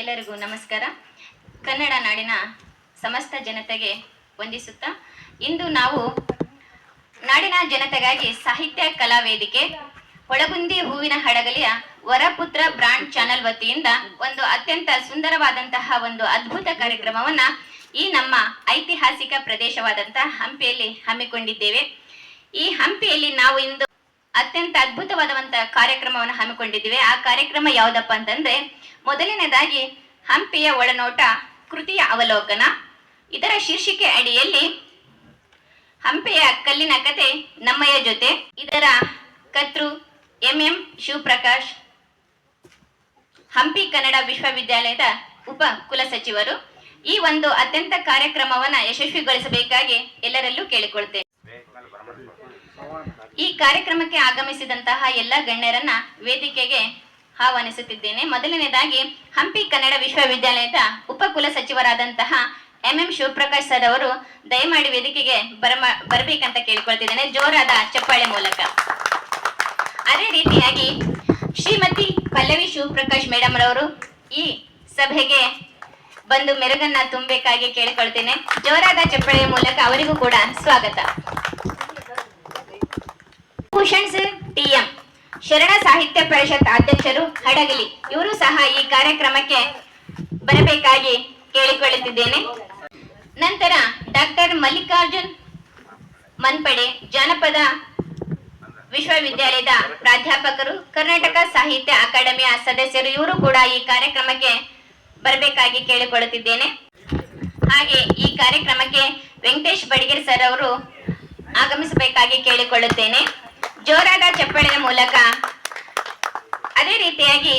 ಎಲ್ಲರಿಗೂ ನಮಸ್ಕಾರ. ಕನ್ನಡ ನಾಡಿನ ಸಮಸ್ತ ಜನತೆಗೆ ವಂದಿಸುತ್ತಾ ಇಂದು ನಾವು ನಾಡಿನ ಜನತೆಗಾಗಿ ಸಾಹಿತ್ಯ ಕಲಾ ವೇದಿಕೆ ಒಳಗುಂದಿ ಹೂವಿನ ಹಡಗಲಿಯ ವರಪುತ್ರ ಬ್ರಾಂಡ್ ಚಾನೆಲ್ ವತಿಯಿಂದ ಒಂದು ಅತ್ಯಂತ ಸುಂದರವಾದಂತಹ ಒಂದು ಅದ್ಭುತ ಕಾರ್ಯಕ್ರಮವನ್ನ ಈ ನಮ್ಮ ಐತಿಹಾಸಿಕ ಪ್ರದೇಶವಾದಂತಹ ಹಂಪಿಯಲ್ಲಿ ಹಮ್ಮಿಕೊಂಡಿದ್ದೇವೆ. ಈ ಹಂಪಿಯಲ್ಲಿ ನಾವು ಇಂದು ಅತ್ಯಂತ ಅದ್ಭುತವಾದಂತಹ ಕಾರ್ಯಕ್ರಮವನ್ನು ಹಮ್ಮಿಕೊಂಡಿದ್ದೇವೆ. ಆ ಕಾರ್ಯಕ್ರಮ ಯಾವುದಪ್ಪ ಅಂತಂದ್ರೆ, ಮೊದಲನೇದಾಗಿ ಹಂಪಿಯ ಒಳನೋಟ ಕೃತಿಯ ಅವಲೋಕನ. ಇದರ ಶೀರ್ಷಿಕೆ ಅಡಿಯಲ್ಲಿ ಹಂಪಿಯ ಕಲ್ಲಿನ ಕತೆ ನಮ್ಮಯ್ಯ ಜೊತೆ. ಇದರ ಕರ್ತೃ ಎಂ ಶಿವಪ್ರಕಾಶ್, ಹಂಪಿ ಕನ್ನಡ ವಿಶ್ವವಿದ್ಯಾಲಯದ ಉಪ ಕುಲಸಚಿವರು. ಈ ಒಂದು ಅತ್ಯಂತ ಕಾರ್ಯಕ್ರಮವನ್ನ ಯಶಸ್ವಿಗೊಳಿಸಬೇಕಾಗಿ ಎಲ್ಲರಲ್ಲೂ ಕೇಳಿಕೊಳ್ತೇನೆ. ಈ ಕಾರ್ಯಕ್ರಮಕ್ಕೆ ಆಗಮಿಸಿದಂತಹ ಎಲ್ಲ ಗಣ್ಯರನ್ನ ವೇದಿಕೆಗೆ ಆಹ್ವಾನಿಸುತ್ತಿದ್ದೇನೆ. ಮೊದಲನೇದಾಗಿ ಹಂಪಿ ಕನ್ನಡ ವಿಶ್ವವಿದ್ಯಾಲಯದ ಉಪ ಕುಲಸಚಿವರಾದಂತಹ ಎಂ ಶಿವಪ್ರಕಾಶ್ ಸರ್ ಅವರು ದಯಮಾಡಿ ವೇದಿಕೆಗೆ ಬರಬೇಕಂತ ಕೇಳಿಕೊಳ್ತಿದ್ದೇನೆ, ಜೋರಾದ ಚಪ್ಪಾಳೆ ಮೂಲಕ. ಅದೇ ರೀತಿಯಾಗಿ ಶ್ರೀಮತಿ ಪಲ್ಲವಿ ಶಿವಪ್ರಕಾಶ್ ಮೇಡಮ್ ರವರು ಈ ಸಭೆಗೆ ಬಂದು ಮೆರುಗನ್ನ ತುಂಬಬೇಕಾಗಿ ಕೇಳಿಕೊಳ್ತೇನೆ, ಜೋರಾದ ಚಪ್ಪಾಳೆಯ ಮೂಲಕ ಅವರಿಗೂ ಕೂಡ ಸ್ವಾಗತ. ಭೂಷಣ್ ಸರ್ ಟಿಎಂ, ಶರಣ ಸಾಹಿತ್ಯ ಪರಿಷತ್ ಅಧ್ಯಕ್ಷರು ಹಡಗಲಿ, ಇವರು ಸಹ ಈ ಕಾರ್ಯಕ್ರಮಕ್ಕೆ ಬರಬೇಕಾಗಿ ಕೇಳಿಕೊಳ್ಳುತ್ತಿದ್ದೇನೆ. ನಂತರ ಡಾಕ್ಟರ್ ಮಲ್ಲಿಕಾರ್ಜುನ್ ಮನ್ಪಡೆ, ಜಾನಪದ ವಿಶ್ವವಿದ್ಯಾಲಯದ ಪ್ರಾಧ್ಯಾಪಕರು, ಕರ್ನಾಟಕ ಸಾಹಿತ್ಯ ಅಕಾಡೆಮಿಯ ಸದಸ್ಯರು, ಇವರು ಕೂಡ ಈ ಕಾರ್ಯಕ್ರಮಕ್ಕೆ ಬರಬೇಕಾಗಿ ಕೇಳಿಕೊಳ್ಳುತ್ತಿದ್ದೇನೆ. ಹಾಗೆ ಈ ಕಾರ್ಯಕ್ರಮಕ್ಕೆ ವೆಂಕಟೇಶ್ ಬಡಿಗೇರ್ ಸರ್ ಅವರು ಆಗಮಿಸಬೇಕಾಗಿ ಕೇಳಿಕೊಳ್ಳುತ್ತೇನೆ, ಜೋರಾದ ಚಪ್ಪಾಳೆಯ ಮೂಲಕ. ಅದೇ ರೀತಿಯಾಗಿ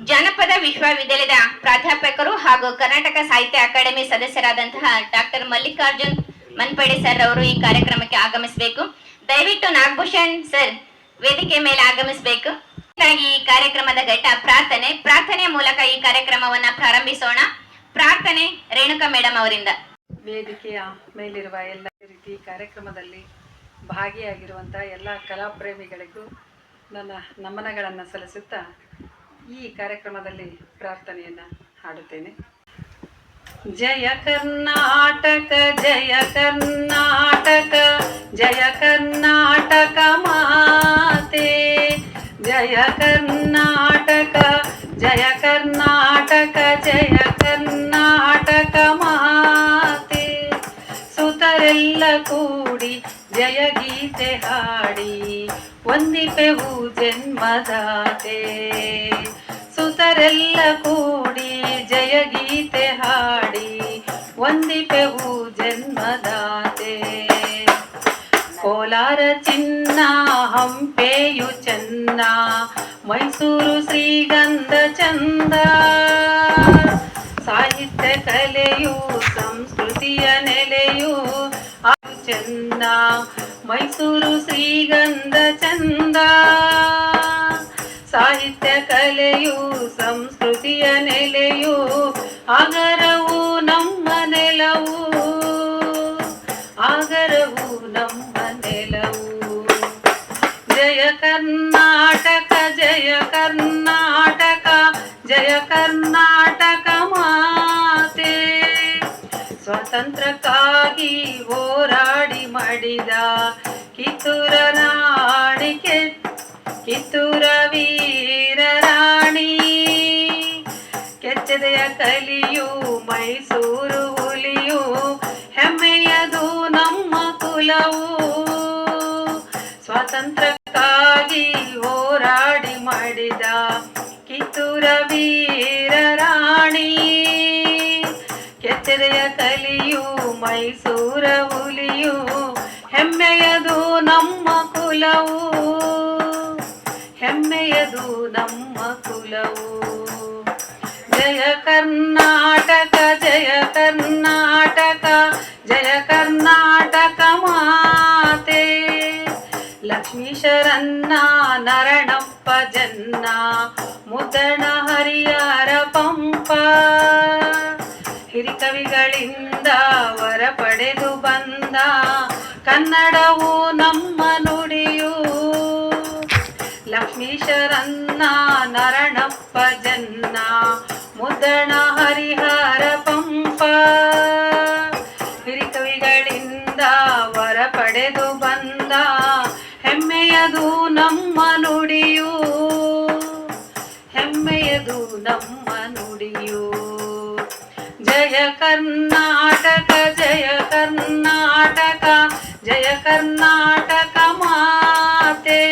ಜಾನಪದ ವಿಶ್ವವಿದ್ಯಾಲಯದ ಪ್ರಾಧ್ಯಾಪಕರು ಹಾಗೂ ಕರ್ನಾಟಕ ಸಾಹಿತ್ಯ ಅಕಾಡೆಮಿ ಸದಸ್ಯರಾದಂತಹ ಡಾಕ್ಟರ್ ಮಲ್ಲಿಕಾರ್ಜುನ್ ಮನ್ಪಡೆ ಸರ್ ಅವರು ಈ ಕಾರ್ಯಕ್ರಮಕ್ಕೆ ಆಗಮಿಸಬೇಕು. ದಯವಿಟ್ಟು ನಾಗಭೂಷಣ್ ಸರ್ ವೇದಿಕೆ ಮೇಲೆ ಆಗಮಿಸಬೇಕು. ಈ ಕಾರ್ಯಕ್ರಮದ ಘಟ್ಟ ಪ್ರಾರ್ಥನೆಯ ಮೂಲಕ ಈ ಕಾರ್ಯಕ್ರಮವನ್ನ ಪ್ರಾರಂಭಿಸೋಣ. ಪ್ರಾರ್ಥನೆ ರೇಣುಕಾ ಮೇಡಮ್ ಅವರಿಂದ. ವೇದಿಕೆಯ ಮೇಲಿರುವ ಎಲ್ಲ ರೀತಿ ಕಾರ್ಯಕ್ರಮದಲ್ಲಿ ಭಾಗಿಯಾಗಿರುವಂತಹ ಎಲ್ಲ ಕಲಾಪ್ರೇಮಿಗಳಿಗೂ ನನ್ನ ನಮನಗಳನ್ನು ಸಲ್ಲಿಸುತ್ತಾ ಈ ಕಾರ್ಯಕ್ರಮದಲ್ಲಿ ಪ್ರಾರ್ಥನೆಯನ್ನು ಹಾಡುತ್ತೇನೆ. ಜಯ ಕರ್ನಾಟಕ ಜಯ ಕರ್ನಾಟಕ ಜಯ ಕರ್ನಾಟಕ ಮಾತೆ, ಜಯ ಕರ್ನಾಟಕ ಜಯ ಕರ್ನಾಟಕ ಜಯ ಕರ್ನಾಟಕ ಮಾತೆ. ಸುತರೆಲ್ಲ ಕೂಡಿ ಜಯ ಗೀತೆ ಹಾಡಿ ವಂದಿಪೆವು ಜನ್ಮದಾತೆ. ಸುತರೆಲ್ಲ ಕೂಡಿ ಜಯ ಗೀತೆ ಹಾಡಿ ವಂದಿಪೆವು ಜನ್ಮದಾತೆ. ಕೋಲಾರ ಚಿನ್ನ ಹಂಪೆಯು ಚೆನ್ನ, ಮೈಸೂರು ಶ್ರೀಗಂಧ ಚಂದ. ಸಾಹಿತ್ಯ ಕಲೆಯು ಸಂಸ್ಕೃತಿಯ ನೆಲೆಯು ಚೆನ್ನ, ಮೈಸೂರು ಶ್ರೀಗಂಧ ಚಂದ. ಸಾಹಿತ್ಯ ಕಲೆಯು ಸಂಸ್ಕೃತಿಯ ನೆಲೆಯು, ಆಗರವು ನಮ್ಮ ನೆಲವು, ಆಗರವು ನಮ್ಮ ನೆಲವು. ಜಯ ಕರ್ನಾಟಕ ಜಯ ಕರ್ನಾಟಕ ಜಯ ಕರ್ನಾಟಕ ಮಾತೆ. ಸ್ವಾತಂತ್ರ್ಯಕ್ಕಾಗಿ ಹೋರಾಡಿ ಮಡಿದ ಕಿತ್ತೂರ ರಾಣಿ, ಕಿತ್ತೂರ ವೀರ ರಾಣಿ. ಕೆಚ್ಚದೆಯ ಕಲಿಯು ಮೈಸೂರು ಹುಲಿಯು, ಹೆಮ್ಮೆಯದು ನಮ್ಮ ಕುಲವು. ಸ್ವಾತಂತ್ರ್ಯಕ್ಕಾಗಿ ಹೋರಾಡಿ ಮಾಡಿದ ಕಿತ್ತೂರ ವೀರ ರಾಣಿ. ಕೆಚ್ಚದೆಯ ಕಲಿಯು ಮೈಸೂರ ಹುಲಿಯು, ಹೆಮ್ಮೆಯದು ನಮ್ಮ ಕುಲವು, ಹೆಮ್ಮೆಯದು ನಮ್ಮ ಕುಲವು. ಜಯ ಕರ್ನಾಟಕ ಜಯ ಕರ್ನಾಟಕ ಜಯ ಕರ್ನಾಟಕ ಮಾತೆ. ಲಕ್ಷ್ಮೀಶರನ್ನ ನರಣಪ್ಪ ಜನ್ನ, ಮುದ್ದಣ ಹರಿಹರ ಪಂಪ. ಹಿರಿಕವಿಗಳಿಂದ ವರ ಪಡೆದು ಬಂದ ಕನ್ನಡವು ನಮ್ಮ ನುಡಿಯು. ಲಕ್ಷ್ಮೀಶರನ್ನ ನರಣಪ್ಪ ಜನ್ನ, ಮುದ್ದಣ ಹರಿಹರ ಪಂಪ ಹಿರಿಕವಿಗಳಿಂದ ವರ ಪಡೆದು ಬಂದ ಹೆಮ್ಮೆಯದು ನಮ್ಮ ನುಡಿಯು, ಹೆಮ್ಮೆಯದು ನಮ್ಮ ನುಡಿಯು. ಜಯ ಕರ್ನಾಟಕ ಜಯ ಕರ್ನಾಟಕ ಜಯ ಕರ್ನಾಟಕ ಮಾತೆ,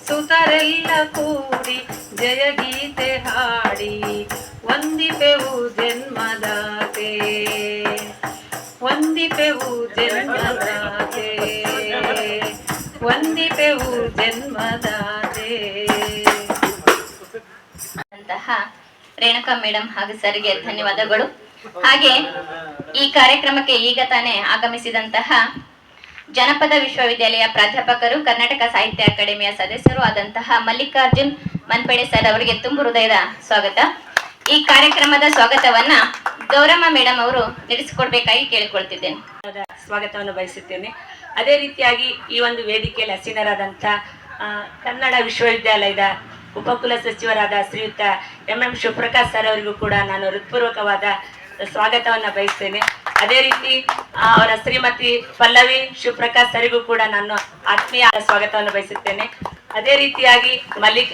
ಸುತರೆಲ್ಲ ಕೂಡಿ ಜಯ ಗೀತೆ ಹಾಡಿ ವಂದಿಪೆವು ಜನ್ಮದಾತೆ, ವಂದಿಪೆವು ಜನ್ಮದಾತೆ, ವಂದಿಪೆವು ಜನ್ಮದಾತೆ. ಅಂತಹ ರೇಣುಕಾ ಮೇಡಮ್ ಹಾಗೂ ಸರ್ಗೆ ಧನ್ಯವಾದಗಳು. ಹಾಗೆ ಈ ಕಾರ್ಯಕ್ರಮಕ್ಕೆ ಈಗ ತಾನೇ ಆಗಮಿಸಿದಂತಹ ಜನಪದ ವಿಶ್ವವಿದ್ಯಾಲಯ ಪ್ರಾಧ್ಯಾಪಕರು, ಕರ್ನಾಟಕ ಸಾಹಿತ್ಯ ಅಕಾಡೆಮಿಯ ಸದಸ್ಯರು ಆದಂತಹ ಮಲ್ಲಿಕಾರ್ಜುನ್ ಮನ್ಪೇಡೆ ಸರ್ ಅವರಿಗೆ ತುಂಬು ಹೃದಯದ ಸ್ವಾಗತ. ಈ ಕಾರ್ಯಕ್ರಮದ ಸ್ವಾಗತವನ್ನ ಗೌರಮ್ಮ ಮೇಡಮ್ ಅವರು ನಡೆಸಿಕೊಡ್ಬೇಕಾಗಿ ಕೇಳಿಕೊಳ್ತಿದ್ದೇನೆ. ಸ್ವಾಗತವನ್ನು ಬಯಸುತ್ತೇನೆ. ಅದೇ ರೀತಿಯಾಗಿ ಈ ಒಂದು ವೇದಿಕೆಯಲ್ಲಿ ಹಸೀನರಾದಂಥ ಕನ್ನಡ ವಿಶ್ವವಿದ್ಯಾಲಯದ ಉಪಕುಲ ಸಚಿವರಾದ ಶ್ರೀಯುತ ಎಂ ಶಿವಪ್ರಕಾಶ್ ಸರ್ ಅವರಿಗೂ ಕೂಡ ನಾನು ಹೃತ್ಪೂರ್ವಕವಾದ ಸ್ವಾಗತವನ್ನು ಬಯಸ್ತೇನೆ. ಅದೇ ರೀತಿ ಅವರ ಶ್ರೀಮತಿ ಪಲ್ಲವಿ ಶಿವಪ್ರಕಾಶ್ ಸರಿಗೂ ಕೂಡ ನಾನು ಆತ್ಮೀಯ ಸ್ವಾಗತವನ್ನು ಬಯಸುತ್ತೇನೆ. ಅದೇ ರೀತಿಯಾಗಿ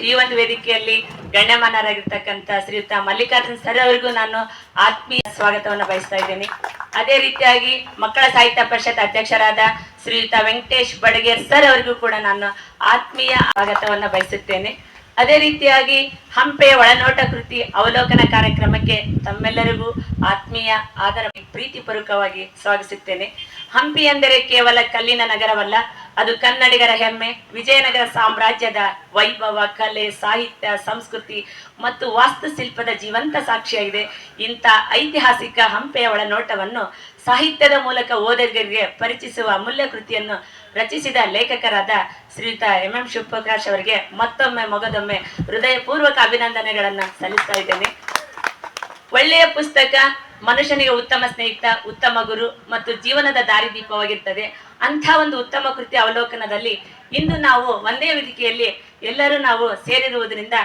ಈ ಒಂದು ವೇದಿಕೆಯಲ್ಲಿ ಗಣ್ಯಮಾನರಾಗಿರ್ತಕ್ಕಂಥ ಶ್ರೀಯುತ ಮಲ್ಲಿಕಾರ್ಜುನ್ ಸರ್ ಅವರಿಗೂ ನಾನು ಆತ್ಮೀಯ ಸ್ವಾಗತವನ್ನು ಬಯಸ್ತಾ ಇದ್ದೇನೆ. ಅದೇ ರೀತಿಯಾಗಿ ಮಕ್ಕಳ ಸಾಹಿತ್ಯ ಪರಿಷತ್ ಅಧ್ಯಕ್ಷರಾದ ಶ್ರೀಯುತ ವೆಂಕಟೇಶ್ ಬಡಗೇರ್ ಸರ್ ಅವರಿಗೂ ಕೂಡ ನಾನು ಆತ್ಮೀಯ ಸ್ವಾಗತವನ್ನು ಬಯಸುತ್ತೇನೆ. ಅದೇ ರೀತಿಯಾಗಿ ಹಂಪೆಯ ಒಳನೋಟ ಕೃತಿ ಅವಲೋಕನ ಕಾರ್ಯಕ್ರಮಕ್ಕೆ ತಮ್ಮೆಲ್ಲರಿಗೂ ಆತ್ಮೀಯ ಆದರ ಪ್ರೀತಿಪೂರ್ವಕವಾಗಿ ಸ್ವಾಗತಿಸುತ್ತೇನೆ. ಹಂಪಿ ಎಂದರೆ ಕೇವಲ ಕಲ್ಲಿನ ನಗರವಲ್ಲ, ಅದು ಕನ್ನಡಿಗರ ಹೆಮ್ಮೆ, ವಿಜಯನಗರ ಸಾಮ್ರಾಜ್ಯದ ವೈಭವ, ಕಲೆ, ಸಾಹಿತ್ಯ, ಸಂಸ್ಕೃತಿ ಮತ್ತು ವಾಸ್ತುಶಿಲ್ಪದ ಜೀವಂತ ಸಾಕ್ಷಿಯಾಗಿದೆ. ಇಂಥ ಐತಿಹಾಸಿಕ ಹಂಪೆಯ ಒಳನೋಟವನ್ನು ಸಾಹಿತ್ಯದ ಮೂಲಕ ಓದುಗರಿಗೆ ಪರಿಚಯಿಸುವ ಅಮೂಲ್ಯ ಕೃತಿಯನ್ನು ರಚಿಸಿದ ಲೇಖಕರಾದ ಶ್ರೀಯುತ ಎಂ ಶಿವಪ್ರಕಾಶ್ ಅವರಿಗೆ ಮತ್ತೊಮ್ಮೆ ಮೊಗದೊಮ್ಮೆ ಹೃದಯಪೂರ್ವಕ ಅಭಿನಂದನೆಗಳನ್ನು ಸಲ್ಲಿಸ್ತಾ ಇದ್ದೇನೆ. ಒಳ್ಳೆಯ ಪುಸ್ತಕ ಮನುಷ್ಯನಿಗೆ ಉತ್ತಮ ಸ್ನೇಹಿತ, ಉತ್ತಮ ಗುರು ಮತ್ತು ಜೀವನದ ದಾರಿದೀಪವಾಗಿರ್ತದೆ. ಅಂಥ ಒಂದು ಉತ್ತಮ ಕೃತಿ ಅವಲೋಕನದಲ್ಲಿ ಇಂದು ನಾವು ಒಂದೇ ವೇದಿಕೆಯಲ್ಲಿ ಎಲ್ಲರೂ ನಾವು ಸೇರಿರುವುದರಿಂದ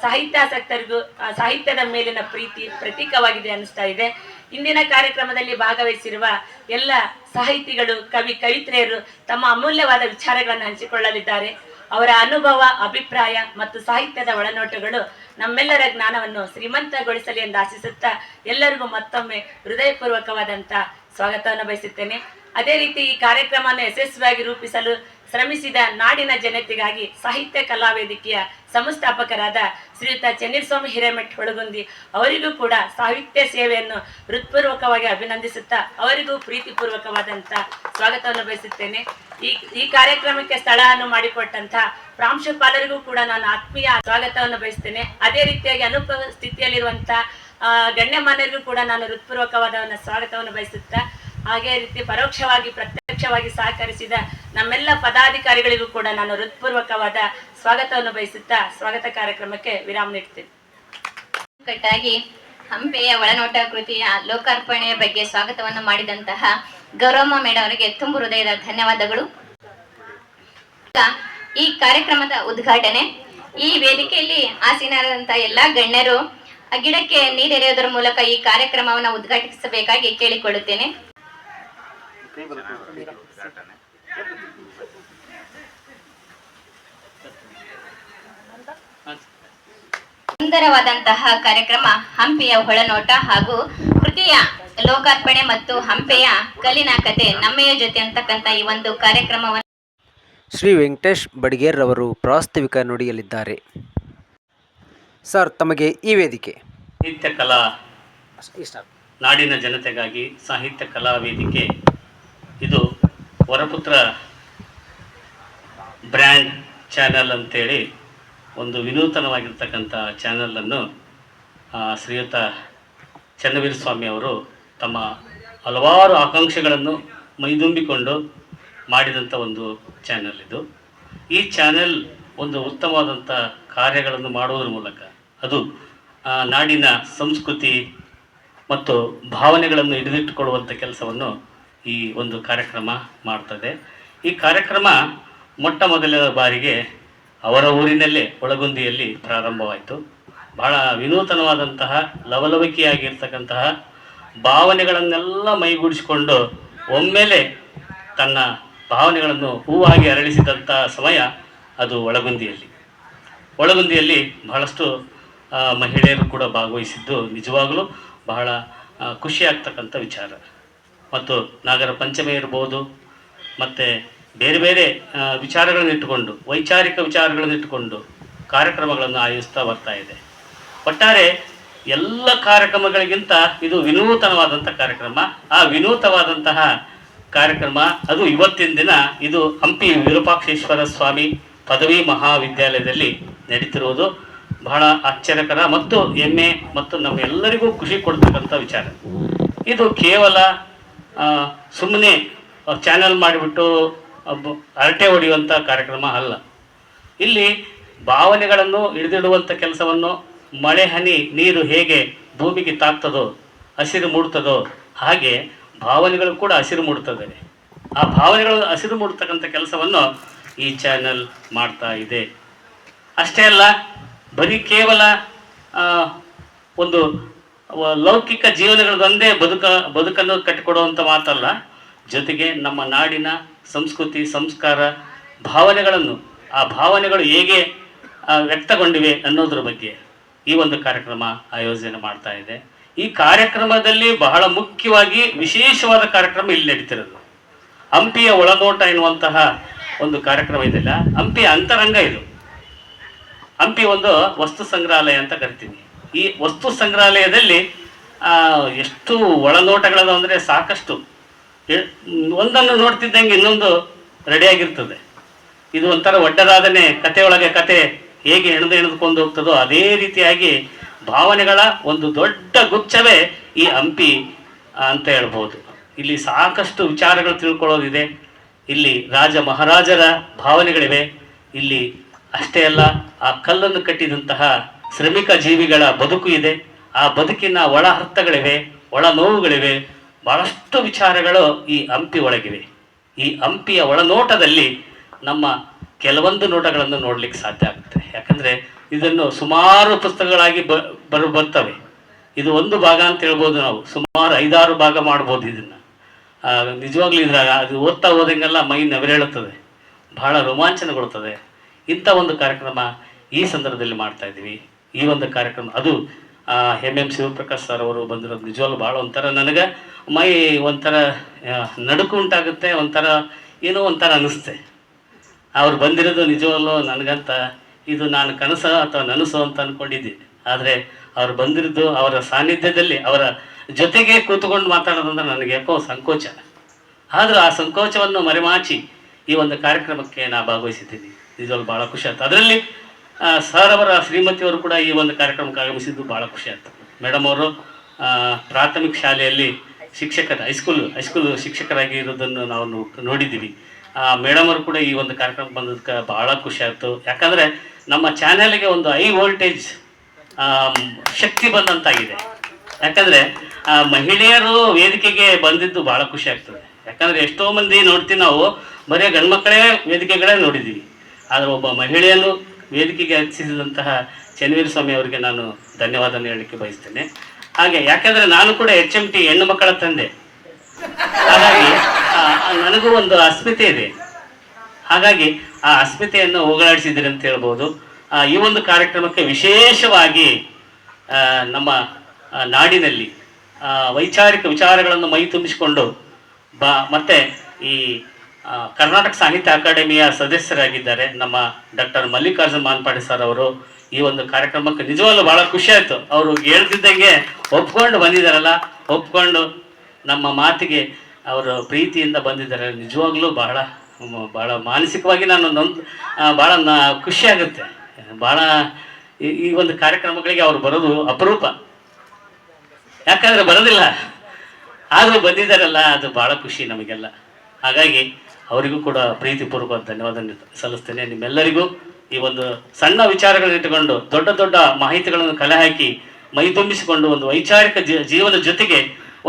ಸಾಹಿತ್ಯಾಸಕ್ತರಿಗೂ ಸಾಹಿತ್ಯದ ಮೇಲಿನ ಪ್ರೀತಿ ಪ್ರತೀಕವಾಗಿದೆ ಅನಿಸ್ತಾ ಇದೆ. ಇಂದಿನ ಕಾರ್ಯಕ್ರಮದಲ್ಲಿ ಭಾಗವಹಿಸಿರುವ ಎಲ್ಲ ಸಾಹಿತಿಗಳು, ಕವಿತ್ರಿಯರು ತಮ್ಮ ಅಮೂಲ್ಯವಾದ ವಿಚಾರಗಳನ್ನು ಹಂಚಿಕೊಳ್ಳಲಿದ್ದಾರೆ. ಅವರ ಅನುಭವ, ಅಭಿಪ್ರಾಯ ಮತ್ತು ಸಾಹಿತ್ಯದ ಒಳನೋಟಗಳು ನಮ್ಮೆಲ್ಲರ ಜ್ಞಾನವನ್ನು ಶ್ರೀಮಂತಗೊಳಿಸಲಿ ಎಂದು ಆಶಿಸುತ್ತಾ ಎಲ್ಲರಿಗೂ ಮತ್ತೊಮ್ಮೆ ಹೃದಯಪೂರ್ವಕವಾದಂಥ ಸ್ವಾಗತವನ್ನು ಬಯಸುತ್ತೇನೆ. ಅದೇ ರೀತಿ ಈ ಕಾರ್ಯಕ್ರಮವನ್ನು ಯಶಸ್ವಿಯಾಗಿ ರೂಪಿಸಲು ಶ್ರಮಿಸಿದ ನಾಡಿನ ಜನತೆಗಾಗಿ ಸಾಹಿತ್ಯ ಕಲಾ ವೇದಿಕೆಯ ಸಂಸ್ಥಾಪಕರಾದ ಶ್ರೀಯುತ ಚೆನ್ನೀರ್ಸ್ವಾಮಿ ಹಿರೇಮಠ್ ಹೊಳಗುಂದಿ ಅವರಿಗೂ ಕೂಡ ಸಾಹಿತ್ಯ ಸೇವೆಯನ್ನು ಹೃತ್ಪೂರ್ವಕವಾಗಿ ಅಭಿನಂದಿಸುತ್ತಾ ಅವರಿಗೂ ಪ್ರೀತಿಪೂರ್ವಕವಾದಂಥ ಸ್ವಾಗತವನ್ನು ಬಯಸುತ್ತೇನೆ. ಈ ಕಾರ್ಯಕ್ರಮಕ್ಕೆ ಸ್ಥಳವನ್ನು ಮಾಡಿಕೊಟ್ಟಂತ ಪ್ರಾಂಶುಪಾಲರಿಗೂ ಕೂಡ ನಾನು ಆತ್ಮೀಯ ಸ್ವಾಗತವನ್ನು ಬಯಸ್ತೇನೆ. ಅದೇ ರೀತಿಯಾಗಿ ಅನುಪಸ್ಥಿತಿಯಲ್ಲಿರುವಂತಹ ಗಣ್ಯಮಾನ್ಯರಿಗೂ ಕೂಡ ನಾನು ಹೃತ್ಪೂರ್ವಕವಾದ ಸ್ವಾಗತವನ್ನು ಬಯಸುತ್ತಾ ಹಾಗೆ ರೀತಿ ಪರೋಕ್ಷವಾಗಿ ಪ್ರತ್ಯಕ್ಷವಾಗಿ ಸಹಕರಿಸಿದ ನಮ್ಮೆಲ್ಲ ಪದಾಧಿಕಾರಿಗಳಿಗೂ ಕೂಡ ನಾನು ಹೃತ್ಪೂರ್ವಕವಾದ ಸ್ವಾಗತವನ್ನು ಬಯಸುತ್ತಾ ಸ್ವಾಗತ ಕಾರ್ಯಕ್ರಮಕ್ಕೆ ವಿರಾಮ ನೀಡ್ತೇನೆ. ಕಟ್ಟಾಗಿ ಹಂಪೆಯ ಒಳನೋಟ ಕೃತಿಯ ಲೋಕಾರ್ಪಣೆಯ ಬಗ್ಗೆ ಸ್ವಾಗತವನ್ನು ಮಾಡಿದಂತಹ ಗೌರಮ್ಮ ಮೇಡಮ್ ಅವರಿಗೆ ತುಂಬು ಹೃದಯದ ಧನ್ಯವಾದಗಳು. ಈ ಕಾರ್ಯಕ್ರಮದ ಉದ್ಘಾಟನೆ ಈ ವೇದಿಕೆಯಲ್ಲಿ ಆಸೀನರಾದಂತಹ ಎಲ್ಲಾ ಗಣ್ಯರು ಗಿಡಕ್ಕೆ ನೀರೆರೆಯುವುದರ ಮೂಲಕ ಈ ಕಾರ್ಯಕ್ರಮವನ್ನು ಉದ್ಘಾಟಿಸಬೇಕಾಗಿ ಕೇಳಿಕೊಳ್ಳುತ್ತೇನೆ. ಸುಂದರವಾದಂತಹ ಕಾರ್ಯಕ್ರಮ ಹಂಪೆಯ ಒಳನೋಟ ಹಾಗೂ ಕೃತಿಯ ಲೋಕಾರ್ಪಣೆ ಮತ್ತು ಹಂಪೆಯ ಕಲ್ಲಿನ ಕತೆ ನಮ್ಮೆಯ ಜೊತೆ ಅಂತಕ್ಕಂಥ ಈ ಒಂದು ಕಾರ್ಯಕ್ರಮವನ್ನು ಶ್ರೀ ವೆಂಕಟೇಶ್ ಬಡಿಗೇರ್ ರವರು ಪ್ರಾಸ್ತಾವಿಕ ನುಡಿಯಲಿದ್ದಾರೆ. ಸರ್, ತಮಗೆ ಈ ವೇದಿಕೆ. ಸಾಹಿತ್ಯ ಕಲಾ ನಾಡಿನ ಜನತೆಗಾಗಿ ಸಾಹಿತ್ಯ ಕಲಾ ವೇದಿಕೆ ಇದು ವರಪುತ್ರ ಬ್ರ್ಯಾಂಡ್ ಚಾನಲ್ ಅಂತೇಳಿ ಒಂದು ವಿನೂತನವಾಗಿರ್ತಕ್ಕಂಥ ಚಾನಲನ್ನು ಶ್ರೀಯುತ ಚನ್ನವೀರ ಸ್ವಾಮಿ ಅವರು ತಮ್ಮ ಹಲವಾರು ಆಕಾಂಕ್ಷೆಗಳನ್ನು ಮೈದುಂಬಿಕೊಂಡು ಮಾಡಿದಂಥ ಒಂದು ಚಾನಲ್ ಇದು. ಈ ಚಾನೆಲ್ ಒಂದು ಉತ್ತಮವಾದಂಥ ಕಾರ್ಯಗಳನ್ನು ಮಾಡುವುದರ ಮೂಲಕ ಅದು ನಾಡಿನ ಸಂಸ್ಕೃತಿ ಮತ್ತು ಭಾವನೆಗಳನ್ನು ಹಿಡಿದಿಟ್ಟುಕೊಳ್ಳುವಂಥ ಕೆಲಸವನ್ನು ಈ ಒಂದು ಕಾರ್ಯಕ್ರಮ ಮಾಡ್ತದೆ. ಈ ಕಾರ್ಯಕ್ರಮ ಮೊಟ್ಟ ಮೊದಲ ಬಾರಿಗೆ ಅವರ ಊರಿನಲ್ಲೇ ಒಳಗುಂದಿಯಲ್ಲಿ ಪ್ರಾರಂಭವಾಯಿತು. ಬಹಳ ವಿನೂತನವಾದಂತಹ ಲವಲವಿಕೆಯಾಗಿರ್ತಕ್ಕಂತಹ ಭಾವನೆಗಳನ್ನೆಲ್ಲ ಮೈಗೂಡಿಸಿಕೊಂಡು ಒಮ್ಮೆಲೆ ತನ್ನ ಭಾವನೆಗಳನ್ನು ಹೂವಾಗಿ ಅರಳಿಸಿದಂಥ ಸಮಯ ಅದು ಒಳಗುಂದಿಯಲ್ಲಿ ಬಹಳಷ್ಟು ಮಹಿಳೆಯರು ಕೂಡ ಭಾಗವಹಿಸಿದ್ದು ನಿಜವಾಗಲೂ ಬಹಳ ಖುಷಿಯಾಗ್ತಕ್ಕಂಥ ವಿಚಾರ. ಮತ್ತು ನಾಗರ ಪಂಚಮಿ ಇರ್ಬೋದು, ಮತ್ತು ಬೇರೆ ಬೇರೆ ವಿಚಾರಗಳನ್ನಿಟ್ಟುಕೊಂಡು, ವೈಚಾರಿಕ ವಿಚಾರಗಳನ್ನಿಟ್ಟುಕೊಂಡು ಕಾರ್ಯಕ್ರಮಗಳನ್ನು ಆಯೋಜಿಸ್ತಾ ಬರ್ತಾ ಇದೆ. ಒಟ್ಟಾರೆ ಎಲ್ಲ ಕಾರ್ಯಕ್ರಮಗಳಿಗಿಂತ ಇದು ವಿನೂತನವಾದಂಥ ಕಾರ್ಯಕ್ರಮ. ಆ ವಿನೂತವಾದಂತಹ ಕಾರ್ಯಕ್ರಮ ಅದು ಇವತ್ತಿನ ದಿನ ಇದು ಹಂಪಿ ವಿರೂಪಾಕ್ಷೇಶ್ವರ ಸ್ವಾಮಿ ಪದವಿ ಮಹಾವಿದ್ಯಾಲಯದಲ್ಲಿ ನಡೀತಿರುವುದು ಬಹಳ ಆಶ್ಚರ್ಯಕರ ಮತ್ತು ಹೆಮ್ಮೆ ಮತ್ತು ನಮ್ಮೆಲ್ಲರಿಗೂ ಖುಷಿ ಕೊಡ್ತಕ್ಕಂಥ ವಿಚಾರ. ಇದು ಕೇವಲ ಸುಮ್ಮನೆ ಚಾನಲ್ ಮಾಡಿಬಿಟ್ಟು ಹರಟೆ ಹೊಡೆಯುವಂಥ ಕಾರ್ಯಕ್ರಮ ಅಲ್ಲ. ಇಲ್ಲಿ ಭಾವನೆಗಳನ್ನು ಹಿಡಿದಿಡುವಂಥ ಕೆಲಸವನ್ನು, ಮಳೆ ಹನಿ ನೀರು ಹೇಗೆ ಭೂಮಿಗೆ ತಾಕ್ತದೋ, ಹಸಿರು ಮೂಡ್ತದೋ, ಹಾಗೆ ಭಾವನೆಗಳು ಕೂಡ ಹಸಿರು ಮೂಡ್ತದೆ. ಆ ಭಾವನೆಗಳು ಹಸಿರು ಮೂಡ್ತಕ್ಕಂಥ ಕೆಲಸವನ್ನು ಈ ಚಾನಲ್ ಮಾಡ್ತಾ ಇದೆ. ಅಷ್ಟೇ ಅಲ್ಲ, ಬರೀ ಕೇವಲ ಒಂದು ಲೌಕಿಕ ಜೀವನಗಳದೊಂದೇ ಬದುಕನ್ನು ಕಟ್ಟಿಕೊಡುವಂಥ ಮಾತಲ್ಲ, ಜೊತೆಗೆ ನಮ್ಮ ನಾಡಿನ ಸಂಸ್ಕೃತಿ, ಸಂಸ್ಕಾರ, ಭಾವನೆಗಳನ್ನು, ಆ ಭಾವನೆಗಳು ಹೇಗೆ ವ್ಯಕ್ತಗೊಂಡಿವೆ ಅನ್ನೋದ್ರ ಬಗ್ಗೆ ಈ ಒಂದು ಕಾರ್ಯಕ್ರಮ ಆಯೋಜನೆ ಮಾಡ್ತಾ ಇದೆ. ಈ ಕಾರ್ಯಕ್ರಮದಲ್ಲಿ ಬಹಳ ಮುಖ್ಯವಾಗಿ ವಿಶೇಷವಾದ ಕಾರ್ಯಕ್ರಮ ಇಲ್ಲಿ ನಡೀತಿರೋದು ಹಂಪಿಯ ಒಳನೋಟ ಎನ್ನುವಂತಹ ಒಂದು ಕಾರ್ಯಕ್ರಮ ಇದೆಯಲ್ಲ, ಹಂಪಿಯ ಅಂತರಂಗ ಇದು. ಹಂಪಿ ಒಂದು ವಸ್ತು ಸಂಗ್ರಹಾಲಯ ಅಂತ ಕರಿತೀವಿ. ಈ ವಸ್ತು ಸಂಗ್ರಹಾಲಯದಲ್ಲಿ ಎಷ್ಟು ಒಳನೋಟಗಳದ ಅಂದರೆ ಸಾಕಷ್ಟು. ಒಂದನ್ನು ನೋಡ್ತಿದ್ದಂಗೆ ಇನ್ನೊಂದು ರೆಡಿಯಾಗಿರ್ತದೆ. ಇದು ಒಂಥರ ಒಡ್ಡರಾದನೆ ಕಥೆಯೊಳಗೆ ಕತೆ ಹೇಗೆ ಎಣೆದುಕೊಂಡು ಹೋಗ್ತದೋ ಅದೇ ರೀತಿಯಾಗಿ ಭಾವನೆಗಳ ಒಂದು ದೊಡ್ಡ ಗುಚ್ಛವೇ ಈ ಹಂಪಿ ಅಂತ ಹೇಳ್ಬೋದು. ಇಲ್ಲಿ ಸಾಕಷ್ಟು ವಿಚಾರಗಳು ತಿಳ್ಕೊಳ್ಳೋದಿದೆ. ಇಲ್ಲಿ ರಾಜ ಮಹಾರಾಜರ ಭಾವನೆಗಳಿವೆ. ಇಲ್ಲಿ ಅಷ್ಟೇ ಅಲ್ಲ, ಆ ಕಲ್ಲನ್ನು ಕಟ್ಟಿದಂತಹ ಶ್ರಮಿಕ ಜೀವಿಗಳ ಬದುಕು ಇದೆ. ಆ ಬದುಕಿನ ಒಳ ಅರ್ಥಗಳಿವೆ, ಒಳ ನೋವುಗಳಿವೆ, ಬಹಳಷ್ಟು ವಿಚಾರಗಳು ಈ ಹಂಪಿ ಒಳಗಿವೆ. ಈ ಹಂಪಿಯ ಒಳನೋಟದಲ್ಲಿ ನಮ್ಮ ಕೆಲವೊಂದು ನೋಟಗಳನ್ನು ನೋಡ್ಲಿಕ್ಕೆ ಸಾಧ್ಯ ಆಗುತ್ತೆ. ಯಾಕಂದರೆ ಇದನ್ನು ಸುಮಾರು ಪುಸ್ತಕಗಳಾಗಿ ಬರ್ತವೆ. ಇದು ಒಂದು ಭಾಗ ಅಂತ ಹೇಳ್ಬೋದು. ನಾವು ಸುಮಾರು 5-6 ಭಾಗ ಮಾಡ್ಬೋದು ಇದನ್ನು. ನಿಜವಾಗ್ಲೂ ಇದ್ರಾಗ ಅದು ಓದ್ತಾ ಹೋದಂಗೆಲ್ಲ ಮೈ ನೆವರೇಳುತ್ತದೆ, ಬಹಳ ರೋಮಾಂಚನಗೊಳ್ಳುತ್ತದೆ. ಇಂಥ ಒಂದು ಕಾರ್ಯಕ್ರಮ ಈ ಸಂದರ್ಭದಲ್ಲಿ ಮಾಡ್ತಾ ಇದ್ದೀವಿ. ಈ ಒಂದು ಕಾರ್ಯಕ್ರಮ ಅದು MM ಶಿವಪ್ರಕಾಶ್ ಸರ್ ಅವರು ಬಂದಿರೋದು ನಿಜವಾಗ್ಲೂ ಭಾಳ ಒಂಥರ ನನಗೆ ಮೈ ಒಂಥರ ನಡುಕು ಉಂಟಾಗುತ್ತೆ, ಒಂಥರ ಏನೋ ಒಂಥರ ಅನ್ನಿಸುತ್ತೆ. ಅವ್ರು ಬಂದಿರೋದು ನಿಜವಾಗ್ಲೂ ನನಗಂತ ಇದು ನಾನು ಕನಸ ಅಥವಾ ನನಸು ಅಂತ ಅಂದ್ಕೊಂಡಿದ್ದೆ. ಆದರೆ ಅವ್ರು ಬಂದಿರೋದು ಅವರ ಸಾನ್ನಿಧ್ಯದಲ್ಲಿ, ಅವರ ಜೊತೆಗೆ ಕೂತ್ಕೊಂಡು ಮಾತಾಡೋದಂದ್ರೆ ನನಗೆ ಯಾಕೋ ಸಂಕೋಚ. ಆದರೂ ಆ ಸಂಕೋಚವನ್ನು ಮರೆಮಾಚಿ ಈ ಒಂದು ಕಾರ್ಯಕ್ರಮಕ್ಕೆ ನಾನು ಭಾಗವಹಿಸಿದ್ದೀನಿ. ನಿಜವಾಗ್ಲೂ ಭಾಳ ಖುಷಿ ಆಯ್ತು. ಅದರಲ್ಲಿ ಸರ್ ಅವರ ಶ್ರೀಮತಿಯವರು ಕೂಡ ಈ ಒಂದು ಕಾರ್ಯಕ್ರಮಕ್ಕೆ ಆಗಮಿಸಿದ್ದು ಭಾಳ ಖುಷಿ ಆಯಿತು. ಮೇಡಮ್ ಅವರು ಪ್ರಾಥಮಿಕ ಶಾಲೆಯಲ್ಲಿ ಹೈಸ್ಕೂಲ್ ಶಿಕ್ಷಕರಾಗಿ ಇರೋದನ್ನು ನಾವು ನೋಡಿದ್ದೀವಿ. ಮೇಡಮ್ ಅವರು ಕೂಡ ಈ ಒಂದು ಕಾರ್ಯಕ್ರಮಕ್ಕೆ ಬಂದದಕ್ಕೆ ಭಾಳ ಖುಷಿ ಆಯಿತು. ಯಾಕಂದರೆ ನಮ್ಮ ಚಾನೆಲ್ಗೆ ಒಂದು ಹೈ ವೋಲ್ಟೇಜ್ ಶಕ್ತಿ ಬಂದಂತಾಗಿದೆ. ಯಾಕಂದರೆ ಮಹಿಳೆಯರು ವೇದಿಕೆಗೆ ಬಂದಿದ್ದು ಭಾಳ ಖುಷಿ ಆಗ್ತದೆ. ಯಾಕಂದರೆ ಎಷ್ಟೋ ಮಂದಿ ನೋಡ್ತೀವಿ ನಾವು, ಬರೀ ಗಂಡ್ಮಕ್ಕಳೇ ವೇದಿಕೆಗಳೇ ನೋಡಿದ್ದೀವಿ. ಆದರೆ ಒಬ್ಬ ಮಹಿಳೆಯನ್ನು ವೇದಿಕೆಗೆ ಹಚ್ಚಿಸಿದಂತಹ ಚನ್ನವೀರ ಸ್ವಾಮಿ ಅವರಿಗೆ ನಾನು ಧನ್ಯವಾದ ಹೇಳಲಿಕ್ಕೆ ಬಯಸ್ತೇನೆ. ಹಾಗೆ ಯಾಕೆಂದರೆ ನಾನು ಕೂಡ HMT ಹೆಣ್ಣು ಮಕ್ಕಳ ತಂದೆ, ಹಾಗಾಗಿ ನನಗೂ ಒಂದು ಅಸ್ಮಿತೆ ಇದೆ. ಹಾಗಾಗಿ ಆ ಅಸ್ಮಿತೆಯನ್ನು ಹೋಗಲಾಡಿಸಿದ್ದೀರಿ ಅಂತ ಹೇಳ್ಬೋದು. ಈ ಒಂದು ಕಾರ್ಯಕ್ರಮಕ್ಕೆ ವಿಶೇಷವಾಗಿ ನಮ್ಮ ನಾಡಿನಲ್ಲಿ ವೈಚಾರಿಕ ವಿಚಾರಗಳನ್ನು ಮೈ ತುಂಬಿಸಿಕೊಂಡು ಮತ್ತು ಈ ಕರ್ನಾಟಕ ಸಾಹಿತ್ಯ ಅಕಾಡೆಮಿಯ ಸದಸ್ಯರಾಗಿದ್ದಾರೆ ನಮ್ಮ ಡಾಕ್ಟರ್ ಮಲ್ಲಿಕಾರ್ಜುನ್ ಮಾನ್ಪಾಡಿ ಸರ್ ಅವರು. ಈ ಒಂದು ಕಾರ್ಯಕ್ರಮಕ್ಕೆ ನಿಜವಾಗ್ಲೂ ಭಾಳ ಖುಷಿ ಆಯಿತು. ಅವರು ಹೇಳ್ತಿದ್ದಂಗೆ ಒಪ್ಕೊಂಡು ಬಂದಿದ್ದಾರಲ್ಲ, ಒಪ್ಕೊಂಡು ನಮ್ಮ ಮಾತಿಗೆ ಅವರು ಪ್ರೀತಿಯಿಂದ ಬಂದಿದ್ದಾರೆ. ನಿಜವಾಗ್ಲೂ ಭಾಳ ಮಾನಸಿಕವಾಗಿ ನಾನು ಭಾಳ ಖುಷಿಯಾಗುತ್ತೆ. ಭಾಳ ಈ ಒಂದು ಕಾರ್ಯಕ್ರಮಗಳಿಗೆ ಅವರು ಬರೋದು ಅಪರೂಪ, ಯಾಕಂದರೆ ಬರೋದಿಲ್ಲ. ಆದರೂ ಬಂದಿದ್ದಾರಲ್ಲ, ಅದು ಭಾಳ ಖುಷಿ ನಮಗೆಲ್ಲ. ಹಾಗಾಗಿ ಅವರಿಗೂ ಕೂಡ ಪ್ರೀತಿಪೂರ್ವಕ ಧನ್ಯವಾದ ಸಲ್ಲಿಸ್ತೇನೆ. ನಿಮ್ಮೆಲ್ಲರಿಗೂ ಈ ಒಂದು ಸಣ್ಣ ವಿಚಾರಗಳನ್ನು ಇಟ್ಟುಕೊಂಡು ದೊಡ್ಡ ದೊಡ್ಡ ಮಾಹಿತಿಗಳನ್ನು ಕಲೆ ಹಾಕಿ ಮೈ ತುಂಬಿಸಿಕೊಂಡು ಒಂದು ವೈಚಾರಿಕ ಜೀವನದ ಜೊತೆಗೆ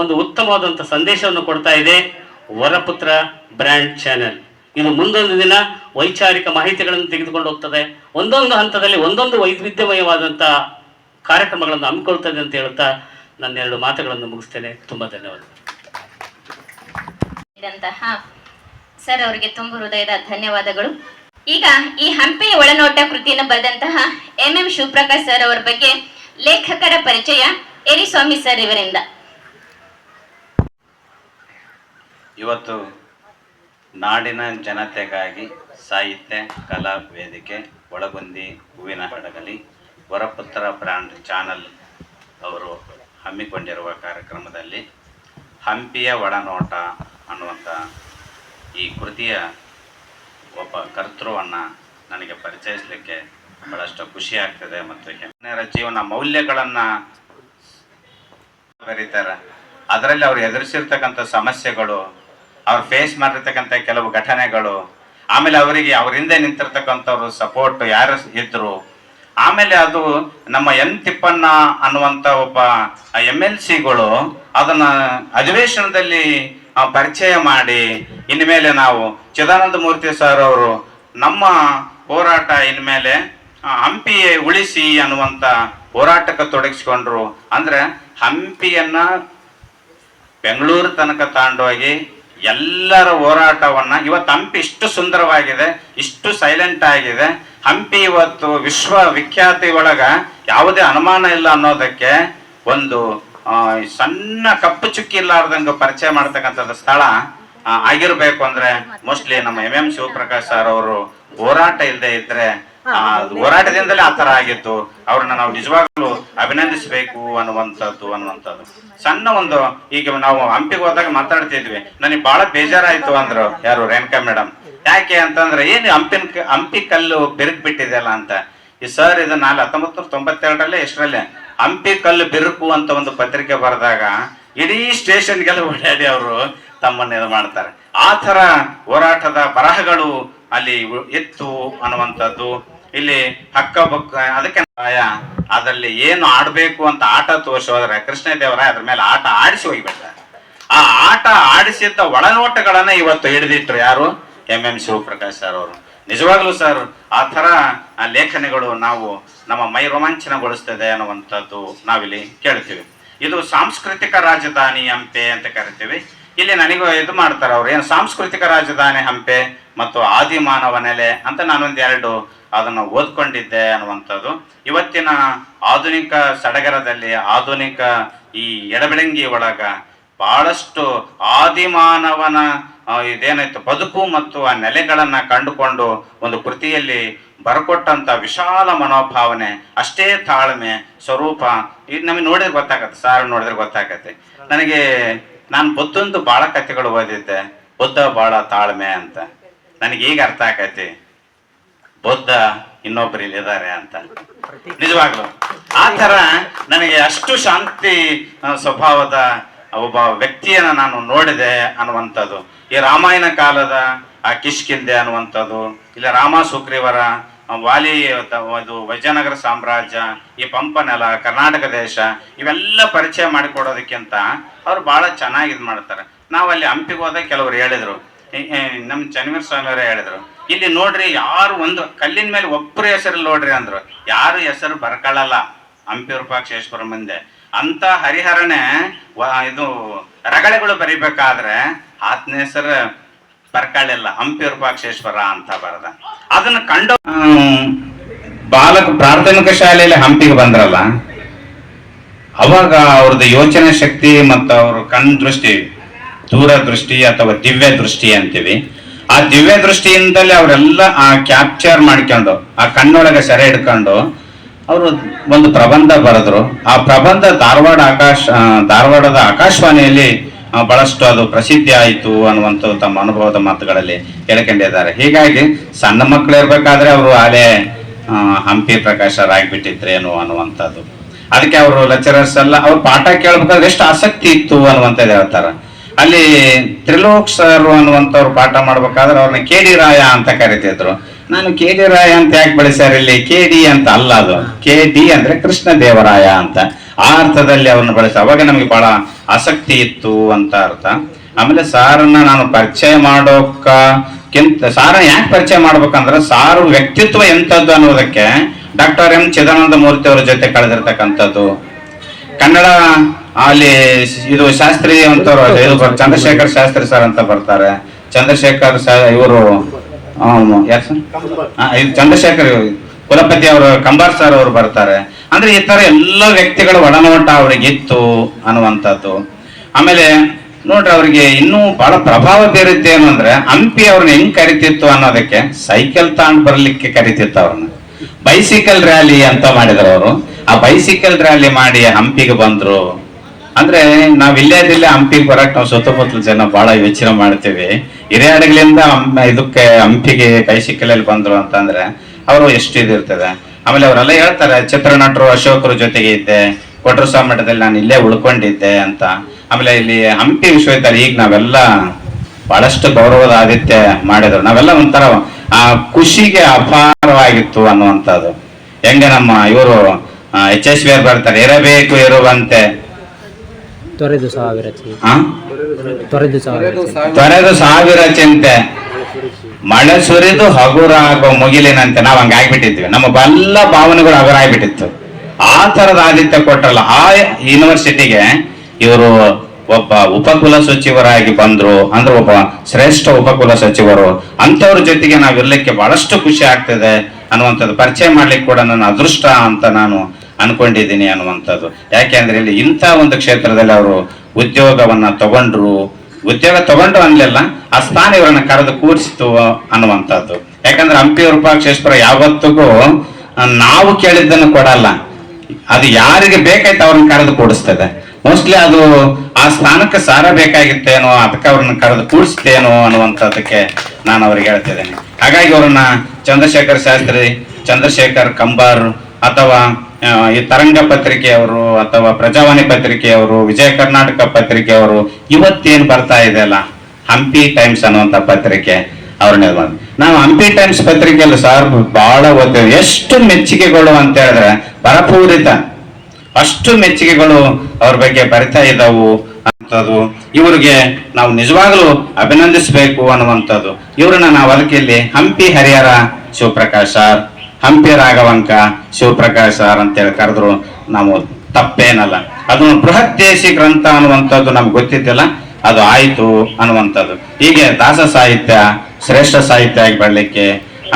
ಒಂದು ಉತ್ತಮವಾದಂಥ ಸಂದೇಶವನ್ನು ಕೊಡ್ತಾ ಇದೆ ವರಪುತ್ರ ಬ್ರ್ಯಾಂಡ್ ಚಾನೆಲ್. ಇದು ಮುಂದೊಂದು ದಿನ ವೈಚಾರಿಕ ಮಾಹಿತಿಗಳನ್ನು ತೆಗೆದುಕೊಂಡು ಹೋಗ್ತದೆ. ಒಂದೊಂದು ಹಂತದಲ್ಲಿ ಒಂದೊಂದು ವೈವಿಧ್ಯಮಯವಾದಂಥ ಕಾರ್ಯಕ್ರಮಗಳನ್ನು ಹಮ್ಮಿಕೊಳ್ತದೆ ಅಂತ ಹೇಳ್ತಾ ನನ್ನ 2 ಮಾತುಗಳನ್ನು ಮುಗಿಸ್ತೇನೆ. ತುಂಬ ಧನ್ಯವಾದ. ಸರ್ ಅವರಿಗೆ ತುಂಬ ಹೃದಯದ ಧನ್ಯವಾದಗಳು. ಈಗ ಈ ಹಂಪಿ ಒಳನೋಟ ಕೃತಿಯನ್ನು ಬರೆದಂತಹ MM ಶಿವಪ್ರಕಾಶ್ ಸರ್ ಅವರ ಬಗ್ಗೆ ಲೇಖಕರ ಪರಿಚಯ ಎರಿಸ್ವಾಮಿ ಸರ್ ಇವರಿಂದ. ಇವತ್ತು ನಾಡಿನ ಜನತೆಗಾಗಿ ಸಾಹಿತ್ಯ ಕಲಾ ವೇದಿಕೆ ಒಳಗೊಂದಿ ಹೂವಿನ ಹಡಗಲಿ ವರಪುತ್ರ ಬ್ರ್ಯಾಂಡ್ ಚಾನಲ್ ಅವರು ಹಮ್ಮಿಕೊಂಡಿರುವ ಕಾರ್ಯಕ್ರಮದಲ್ಲಿ ಹಂಪಿಯ ಒಳನೋಟ ಅನ್ನುವಂಥ ಈ ಕೃತಿಯ ಒಬ್ಬ ಕರ್ತೃವನ್ನು ನನಗೆ ಪರಿಚಯಿಸಲಿಕ್ಕೆ ಬಹಳಷ್ಟು ಖುಷಿ ಆಗ್ತದೆ. ಮತ್ತು ಹೆಣ್ಣರ ಜೀವನ ಮೌಲ್ಯಗಳನ್ನು ಬರೀತಾರೆ. ಅದರಲ್ಲಿ ಅವ್ರು ಎದುರಿಸಿರ್ತಕ್ಕಂಥ ಸಮಸ್ಯೆಗಳು, ಅವ್ರು ಫೇಸ್ ಮಾಡಿರ್ತಕ್ಕಂಥ ಕೆಲವು ಘಟನೆಗಳು, ಆಮೇಲೆ ಅವರಿಗೆ ಅವ್ರ ಹಿಂದೆ ನಿಂತಿರ್ತಕ್ಕಂಥವ್ರು ಸಪೋರ್ಟ್ ಯಾರು ಇದ್ರು, ಆಮೇಲೆ ಅದು ನಮ್ಮ ಎನ್ ತಿಪ್ಪಣ್ಣ ಅನ್ನುವಂಥ ಒಬ್ಬ MLCಗಳು ಅದನ್ನು ಅಧಿವೇಶನದಲ್ಲಿ ಪರಿಚಯ ಮಾಡಿ ಇನ್ಮೇಲೆ ನಾವು ಚಿದಾನಂದ ಮೂರ್ತಿ ಸರ್ ಅವರು ನಮ್ಮ ಹೋರಾಟ ಇನ್ಮೇಲೆ ಹಂಪಿ ಉಳಿಸಿ ಅನ್ನುವಂಥ ಹೋರಾಟಕ್ಕೆ ತೊಡಗಿಸ್ಕೊಂಡ್ರು. ಅಂದರೆ ಹಂಪಿಯನ್ನ ಬೆಂಗಳೂರು ತನಕ ತಗೊಂಡೋಗಿ ಎಲ್ಲರ ಹೋರಾಟವನ್ನ ಇವತ್ತು ಹಂಪಿ ಇಷ್ಟು ಸುಂದರವಾಗಿದೆ, ಇಷ್ಟು ಸೈಲೆಂಟ್ ಆಗಿದೆ. ಹಂಪಿ ಇವತ್ತು ವಿಶ್ವ ವಿಖ್ಯಾತಿ ಒಳಗ ಯಾವುದೇ ಅನುಮಾನ ಇಲ್ಲ ಅನ್ನೋದಕ್ಕೆ ಒಂದು ಸಣ್ಣ ಕಪ್ಪು ಚುಕ್ಕಿ ಇಲ್ಲಾರ್ದಂಗೆ ಪರಿಚಯ ಮಾಡ್ತಕ್ಕಂಥದ್ದು ಸ್ಥಳ ಆಗಿರ್ಬೇಕು. ಅಂದ್ರೆ ಮೋಸ್ಟ್ಲಿ ನಮ್ಮ MM ಶಿವಪ್ರಕಾಶ್ ಸರ್ ಅವರು ಹೋರಾಟ ಇಲ್ಲದೆ ಇದ್ರೆ ಹೋರಾಟದಿಂದಲೇ ಆ ಥರ ಆಗಿತ್ತು. ಅವ್ರನ್ನ ನಾವು ನಿಜವಾಗ್ಲೂ ಅಭಿನಂದಿಸಬೇಕು ಅನ್ನುವಂಥದ್ದು ಸಣ್ಣ ಒಂದು. ಈಗ ನಾವು ಹಂಪಿಗೆ ಹೋದಾಗ ಮಾತಾಡ್ತಿದ್ವಿ, ನನಗೆ ಬಹಳ ಬೇಜಾರಾಯ್ತು ಅಂದ್ರು ಯಾರು ರೇಣುಕಾ ಮೇಡಮ್. ಯಾಕೆ ಅಂತಂದ್ರೆ ಏನು ಹಂಪಿ ಕಲ್ಲು ಬಿರುಕು ಬಿಟ್ಟಿದೆಯಲ್ಲ ಅಂತ. ಈ ಸರ್ ಇದು 1992 ಎಷ್ಟರಲ್ಲೇ ಹಂಪಿ ಕಲ್ಲು ಬಿರುಕು ಅಂತ ಒಂದು ಪತ್ರಿಕೆ ಬರೆದಾಗ ಇಡೀ ಸ್ಟೇಷನ್ಗೆಲ್ಲ ಓಡಾಡಿ ಅವರು ತಮ್ಮನ್ನ ಇದು ಮಾಡ್ತಾರೆ. ಆ ಥರ ಹೋರಾಟದ ಬರಹಗಳು ಅಲ್ಲಿ ಇತ್ತು ಅನ್ನುವಂಥದ್ದು. ಇಲ್ಲಿ ಹಕ್ಕ ಬಕ್ಕ ಅದಕ್ಕೆ ಅದರಲ್ಲಿ ಏನು ಆಡ್ಬೇಕು ಅಂತ ಆಟ ತೋರಿಸೋದ್ರೆ ಕೃಷ್ಣದೇವರಾಯ ಅದ್ರ ಮೇಲೆ ಆಟ ಆಡಿಸಿ ಹೋಗಿಬಿಡ್ತಾರೆ. ಆ ಆಟ ಆಡಿಸಿದ್ದ ಒಳನೋಟಗಳನ್ನ ಇವತ್ತು ಹಿಡಿದಿಟ್ರು ಯಾರು? MM ಶಿವಪ್ರಕಾಶ್ ಸರ್ ಅವರು. ನಿಜವಾಗ್ಲೂ ಸರ್ ಆ ಥರ ಲೇಖನಗಳು ನಾವು ನಮ್ಮ ಮೈ ರೋಮಾಂಚನಗೊಳಿಸ್ತದೆ ಅನ್ನುವಂಥದ್ದು ನಾವಿಲ್ಲಿ ಕೇಳ್ತೀವಿ. ಇದು ಸಾಂಸ್ಕೃತಿಕ ರಾಜಧಾನಿ ಹಂಪೆ ಅಂತ ಕರಿತೀವಿ. ಇಲ್ಲಿ ನನಗೂ ಇದು ಮಾಡ್ತಾರೆ ಅವ್ರು, ಏನು ಸಾಂಸ್ಕೃತಿಕ ರಾಜಧಾನಿ ಹಂಪೆ ಮತ್ತು ಆದಿಮಾನವ ನೆಲೆ ಅಂತ ನಾನೊಂದು 2 ಅದನ್ನು ಓದ್ಕೊಂಡಿದ್ದೆ ಅನ್ನುವಂಥದ್ದು. ಇವತ್ತಿನ ಆಧುನಿಕ ಸಡಗರದಲ್ಲಿ ಆಧುನಿಕ ಈ ಎಡಬೆಳಂಗಿ ಒಳಗ ಬಹಳಷ್ಟು ಆದಿಮಾನವನ ಇದೇನಾಯ್ತು ಬದುಕು ಮತ್ತು ಆ ನೆಲೆಗಳನ್ನ ಕಂಡುಕೊಂಡು ಒಂದು ಕೃತಿಯಲ್ಲಿ ಬರ್ಕೊಟ್ಟಂತ ವಿಶಾಲ ಮನೋಭಾವನೆ, ಅಷ್ಟೇ ತಾಳ್ಮೆ ಸ್ವರೂಪ ಇದು ನಮಗೆ ನೋಡಿದ್ರೆ ಗೊತ್ತಾಗತ್ತೆ. ಸಾರ್ ನೋಡಿದ್ರೆ ಗೊತ್ತಾಗತ್ತೆ. ನಾನು ಬುದ್ಧಂದು ಬಹಳ ಕಥೆಗಳು ಓದಿದ್ದೆ, ಬುದ್ಧ ಬಹಳ ತಾಳ್ಮೆ ಅಂತ. ನನಗೆ ಈಗ ಅರ್ಥ ಆಕೈತಿ ಬುದ್ಧ ಇನ್ನೊಬ್ರು ಇಲ್ಲಿದ್ದಾರೆ ಅಂತ. ನಿಜವಾಗ್ಲು ಆ ಥರ ನನಗೆ ಅಷ್ಟು ಶಾಂತಿ ಸ್ವಭಾವದ ಒಬ್ಬ ವ್ಯಕ್ತಿಯನ್ನ ನಾನು ನೋಡಿದೆ ಅನ್ನುವಂಥದ್ದು. ಈ ರಾಮಾಯಣ ಕಾಲದ ಆ ಕಿಷ್ಕಿಂದೆ ಅನ್ನುವಂಥದ್ದು, ಇಲ್ಲ ರಾಮ ಸುಗ್ರೀವರ ವಾಲಿ ಇದು ವಿಜಯನಗರ ಸಾಮ್ರಾಜ್ಯ, ಈ ಪಂಪನೆಲ, ಕರ್ನಾಟಕ ದೇಶ, ಇವೆಲ್ಲ ಪರಿಚಯ ಮಾಡಿಕೊಡೋದಕ್ಕಿಂತ ಅವ್ರು ಬಹಳ ಚೆನ್ನಾಗಿ ಇದು ಮಾಡ್ತಾರೆ. ನಾವು ಅಲ್ಲಿ ಹಂಪಿಗೆ ಹೋದಾಗ ಕೆಲವರು ಹೇಳಿದ್ರು, ನಮ್ಮ ಚನ್ನವೀರ ಸ್ವಾಮಿಯವರೇ ಹೇಳಿದ್ರು, ಇಲ್ಲಿ ನೋಡ್ರಿ ಯಾರು ಒಂದು ಕಲ್ಲಿನ ಮೇಲೆ ಒಬ್ಬರು ಹೆಸರು ನೋಡ್ರಿ ಅಂದ್ರು. ಯಾರು ಹೆಸರು ಬರ್ಕೊಳ್ಳಲ್ಲ ಹಂಪಿ ವಿರೂಪಾಕ್ಷೇಶ್ವರ ಮುಂದೆ. ಅಂತ ಹರಿಹರನೇ ಇದು ರಗಳೆಗಳು ಬರಿಬೇಕಾದ್ರೆ ಆತನ ಹೆಸರು ಬರ್ಕೊಳ್ಳಿಲ್ಲ, ಹಂಪಿ ವಿರೂಪಾಕ್ಷೇಶ್ವರ ಅಂತ ಬರದ. ಅದನ್ನ ಕಂಡು ಬಾಲಕ ಪ್ರಾಥಮಿಕ ಶಾಲೆಯಲ್ಲಿ ಹಂಪಿಗೆ ಬಂದ್ರಲ್ಲ, ಅವಾಗ ಅವ್ರದ್ದು ಯೋಚನೆ ಶಕ್ತಿ ಮತ್ತು ಅವ್ರ ಕಣ್ ದೃಷ್ಟಿ, ದೂರದೃಷ್ಟಿ ಅಥವಾ ದಿವ್ಯ ದೃಷ್ಟಿ ಅಂತೀವಿ, ಆ ದಿವ್ಯ ದೃಷ್ಟಿಯಿಂದಲೇ ಅವರೆಲ್ಲ ಆ ಕ್ಯಾಪ್ಚರ್ ಮಾಡ್ಕೊಂಡು ಆ ಕಣ್ಣೊಳಗೆ ಸೆರೆ ಹಿಡ್ಕೊಂಡು ಅವರು ಒಂದು ಪ್ರಬಂಧ ಬರೆದ್ರು. ಆ ಪ್ರಬಂಧ ಧಾರವಾಡದ ಆಕಾಶವಾಣಿಯಲ್ಲಿ ಬಹಳಷ್ಟು ಅದು ಪ್ರಸಿದ್ಧಿ ಆಯಿತು ಅನ್ನುವಂಥದ್ದು ತಮ್ಮ ಅನುಭವದ ಮಾತುಗಳಲ್ಲಿ ಹೇಳ್ಕೊಂಡಿದ್ದಾರೆ. ಹೀಗಾಗಿ ಸಣ್ಣ ಮಕ್ಕಳು ಇರ್ಬೇಕಾದ್ರೆ ಅವರು ಅಲೆ ಹಂಪಿ ಪ್ರಕಾಶರಾಗ್ಬಿಟ್ಟಿದ್ರೇನು ಅನ್ನುವಂಥದ್ದು. ಅದಕ್ಕೆ ಅವರು ಲೆಕ್ಚರರ್ಸ್ ಎಲ್ಲ ಅವ್ರು ಪಾಠ ಕೇಳ್ಬೇಕಾದ್ರೆ ಎಷ್ಟು ಆಸಕ್ತಿ ಇತ್ತು ಅನ್ನುವಂಥದ್ದು ಹೇಳ್ತಾರೆ. ಅಲ್ಲಿ ತ್ರಿಲೋಕ್ ಸರ್ ಅನ್ನುವಂಥವ್ರು ಪಾಠ ಮಾಡ್ಬೇಕಾದ್ರೆ ಅವ್ರನ್ನ KD ರಾಯ ಅಂತ ಕರಿತಿದ್ರು. ನಾನು KD ರಾಯ ಅಂತ ಯಾಕೆ ಬಳಸ್ಯಾರ ಇಲ್ಲಿ? KD ಅಂತ ಅಲ್ಲ, ಅದು KD ಅಂದ್ರೆ ಕೃಷ್ಣ ದೇವರಾಯ ಅಂತ, ಆ ಅರ್ಥದಲ್ಲಿ ಅವ್ರನ್ನ ಬಳಸ. ಅವಾಗ ನಮಗೆ ಬಹಳ ಆಸಕ್ತಿ ಇತ್ತು ಅಂತ ಅರ್ಥ. ಆಮೇಲೆ ಸಾರನ್ನ ನಾನು ಪರಿಚಯ ಮಾಡೋಕ್ಕಿಂತ ಸಾರನ್ನ ಯಾಕೆ ಪರಿಚಯ ಮಾಡ್ಬೇಕಂದ್ರೆ ಸಾರು ವ್ಯಕ್ತಿತ್ವ ಎಂಥದ್ದು ಅನ್ನೋದಕ್ಕೆ ಡಾಕ್ಟರ್ ಎಂ ಚಿದಾನಂದ ಮೂರ್ತಿ ಅವರ ಜೊತೆ ಕಳೆದಿರ್ತಕ್ಕಂಥದ್ದು. ಕನ್ನಡ ಅಲ್ಲಿ ಇದು ಶಾಸ್ತ್ರಿ ಅಂತವ್ರು ಇದು ಚಂದ್ರಶೇಖರ್ ಶಾಸ್ತ್ರಿ ಸರ್ ಅಂತ ಬರ್ತಾರೆ. ಚಂದ್ರಶೇಖರ್ ಇವರು ಯಾರು ಸರ್, ಇದು ಚಂದ್ರಶೇಖರ್ ಕುಲಪತಿ ಅವರು ಕಂಬಾರ್ ಸರ್ ಅವರು ಬರ್ತಾರೆ. ಅಂದ್ರೆ ಈ ತರ ಎಲ್ಲ ವ್ಯಕ್ತಿಗಳ ಒಡನೋಟ ಅವ್ರಿಗೆ ಇತ್ತು ಅನ್ನುವಂಥದ್ದು. ಆಮೇಲೆ ನೋಡ್ರಿ, ಅವ್ರಿಗೆ ಇನ್ನೂ ಬಹಳ ಪ್ರಭಾವ ಬೀರುತ್ತೆ ಏನು ಅಂದ್ರೆ, ಹಂಪಿ ಅವ್ರನ್ನ ಹೆಂಗ್ ಕರಿತಿತ್ತು ಅನ್ನೋದಕ್ಕೆ ಸೈಕಲ್ ತಗೊಂಡ್ ಬರ್ಲಿಕ್ಕೆ ಕರಿತಿತ್ತು ಅವ್ರನ್ನ. ಬೈಸಿಕಲ್ ರ್ಯಾಲಿ ಅಂತ ಮಾಡಿದ್ರು ಅವರು. ಆ ಬೈಸಿಕಲ್ ರ್ಯಾಲಿ ಮಾಡಿ ಹಂಪಿಗೆ ಬಂದ್ರು. ಅಂದ್ರೆ ನಾವ್ ಇಲ್ಲೇದಿಲ್ಲ ಹಂಪಿಗೆ ಬರಕ್ ನಾವು ಸುತ್ತಮುತ್ತಲ ಜನ ಬಹಳ ಯೋಚನೆ ಮಾಡ್ತೀವಿ. ಹಿರಿಯಾಡಗಳಿಂದ ಇದಕ್ಕೆ ಹಂಪಿಗೆ ಬೈಸಿಕಲ್ ಅಲ್ಲಿ ಬಂದ್ರು ಅಂತಂದ್ರೆ ಅವರು ಎಷ್ಟು ಇದಿರ್ತದೆ. ಆಮೇಲೆ ಅವರೆಲ್ಲ ಹೇಳ್ತಾರೆ, ಚಿತ್ರನಟರು ಅಶೋಕರ ಜೊತೆಗೆ ಇದ್ದೆ, ಕೊಟ್ರಸ್ವಾಮಿ ಮಠದಲ್ಲಿ ನಾನು ಇಲ್ಲೇ ಉಳ್ಕೊಂಡಿದ್ದೆ ಅಂತ. ಆಮೇಲೆ ಇಲ್ಲಿ ಹಂಪಿ ವಿಶ್ವವಿದ್ಯಾಲಯ ಈಗ ನಾವೆಲ್ಲ ಬಹಳಷ್ಟು ಗೌರವದ ಆದಿತ್ಯ ಮಾಡಿದ್ರು. ನಾವೆಲ್ಲ ಒಂಥರ ಆ ಖುಷಿಗೆ ಅಪಾರವಾಗಿತ್ತು ಅನ್ನುವಂಥದ್ದು. ಹೆಂಗೆ ನಮ್ಮ ಇವರು ಯಶಸ್ವಿ ಅವ್ರು ಬರ್ತಾರೆ, ಇರಬೇಕು ಇರುವಂತೆ ತೊರೆದು ಸಾವಿರ ಚಿಂತೆ ಮಳೆ ಸುರಿದು ಹಗುರ ಆಗೋ ಮುಗಿಲಿನಂತೆ. ನಾವ್ ಹಂಗ ಆಗ್ಬಿಟ್ಟಿದ್ವಿ, ನಮ್ಮ ಎಲ್ಲ ಭಾವನೆಗಳು ಹಗುರ ಆಗ್ಬಿಟ್ಟಿತ್ತು. ಆ ತರದ ಆದಿತ್ಯ ಕೊಟ್ರಲ್ಲ ಆ ಯೂನಿವರ್ಸಿಟಿಗೆ ಇವರು ಒಬ್ಬ ಉಪಕುಲ ಸಚಿವರಾಗಿ ಬಂದ್ರು. ಅಂದ್ರೆ ಒಬ್ಬ ಶ್ರೇಷ್ಠ ಉಪಕುಲ ಸಚಿವರು. ಅಂತವ್ರ ಜೊತೆಗೆ ನಾವ್ ಇರ್ಲಿಕ್ಕೆ ಬಹಳಷ್ಟು ಖುಷಿ ಆಗ್ತದೆ ಅನ್ನುವಂಥದ್ದು. ಪರಿಚಯ ಮಾಡ್ಲಿಕ್ಕೆ ಕೂಡ ನನ್ನ ಅದೃಷ್ಟ ಅಂತ ನಾನು ಅನ್ಕೊಂಡಿದ್ದೀನಿ ಅನ್ನುವಂಥದ್ದು. ಯಾಕೆಂದ್ರೆ ಇಲ್ಲಿ ಇಂಥ ಒಂದು ಕ್ಷೇತ್ರದಲ್ಲಿ ಅವರು ಉದ್ಯೋಗವನ್ನ ತಗೊಂಡ್ರು ಅನ್ಲಿಲ್ಲ, ಆ ಸ್ಥಾನ ಇವರನ್ನ ಕರೆದು ಕೂರಿಸಿತು ಅನ್ನುವಂಥದ್ದು. ಯಾಕಂದ್ರೆ ಹಂಪಿ ವಿರೂಪಾಕ್ಷೇಶ್ವರ ಯಾವತ್ತಿಗೂ ನಾವು ಕೇಳಿದ್ದನ್ನು ಕೊಡಲ್ಲ, ಅದು ಯಾರಿಗೆ ಬೇಕಾಯ್ತು ಅವ್ರನ್ನ ಕರೆದು ಕೂಡಿಸ್ತದೆ. ಮೋಸ್ಟ್ಲಿ ಅದು ಆ ಸ್ಥಾನಕ್ಕೆ ಸಾರ ಬೇಕಾಗಿತ್ತೇನೋ, ಅದಕ್ಕೆ ಅವ್ರನ್ನ ಕರೆದು ಕೂಡಿಸ್ತೇನೋ ಅನ್ನುವಂಥದ್ದಕ್ಕೆ ನಾನು ಅವ್ರಿಗೆ ಹೇಳ್ತಿದ್ದೇನೆ. ಹಾಗಾಗಿ ಅವ್ರನ್ನ ಚಂದ್ರಶೇಖರ್ ಶಾಸ್ತ್ರಿ, ಚಂದ್ರಶೇಖರ್ ಕಂಬಾರ್ ಅಥವಾ ಈ ತರಂಗ ಪತ್ರಿಕೆಯವರು ಅಥವಾ ಪ್ರಜಾವಾಣಿ ಪತ್ರಿಕೆಯವರು, ವಿಜಯ ಕರ್ನಾಟಕ ಪತ್ರಿಕೆಯವರು, ಇವತ್ತೇನು ಬರ್ತಾ ಇದೆಯಲ್ಲ ಹಂಪಿ ಟೈಮ್ಸ್ ಅನ್ನುವಂಥ ಪತ್ರಿಕೆ ಅವ್ರನ್ನೇ ನಾವು ಹಂಪಿ ಟೈಮ್ಸ್ ಪತ್ರಿಕೆಯಲ್ಲಿ ಸರ್ ಬಹಳ ಓದ್ತೇವೆ. ಎಷ್ಟು ಮೆಚ್ಚುಗೆಗಳು ಅಂತ ಹೇಳಿದ್ರೆ ಭರಪೂರಿತ, ಅಷ್ಟು ಮೆಚ್ಚುಗೆಗಳು ಅವ್ರ ಬಗ್ಗೆ ಬರಿತಾ ಇದ್ದಾವು ಅಂತದ್ದು. ಇವ್ರಿಗೆ ನಾವು ನಿಜವಾಗ್ಲೂ ಅಭಿನಂದಿಸಬೇಕು ಅನ್ನುವಂಥದ್ದು. ಇವ್ರನ್ನ ನಾವು ಅದಕ್ಕೆ ಇಲ್ಲಿ ಹಂಪಿ ಹರಿಹರ ಶಿವಪ್ರಕಾಶ್ ಸರ್, ಹಂಪಿ ರಾಘವಂಕ ಶಿವಪ್ರಕಾಶ್ ಸರ್ ಅಂತೇಳಿ ಕರೆದ್ರು ನಾವು ತಪ್ಪೇನಲ್ಲ. ಅದು ಬೃಹತ್ ದೇಶಿ ಗ್ರಂಥ ಅನ್ನುವಂಥದ್ದು ನಮ್ಗೆ ಗೊತ್ತಿದ್ದಿಲ್ಲ, ಅದು ಆಯ್ತು ಅನ್ನುವಂಥದ್ದು. ಹೀಗೆ ದಾಸ ಸಾಹಿತ್ಯ ಶ್ರೇಷ್ಠ ಸಾಹಿತ್ಯ ಆಗಿ ಬೆಳಲಿಕ್ಕೆ,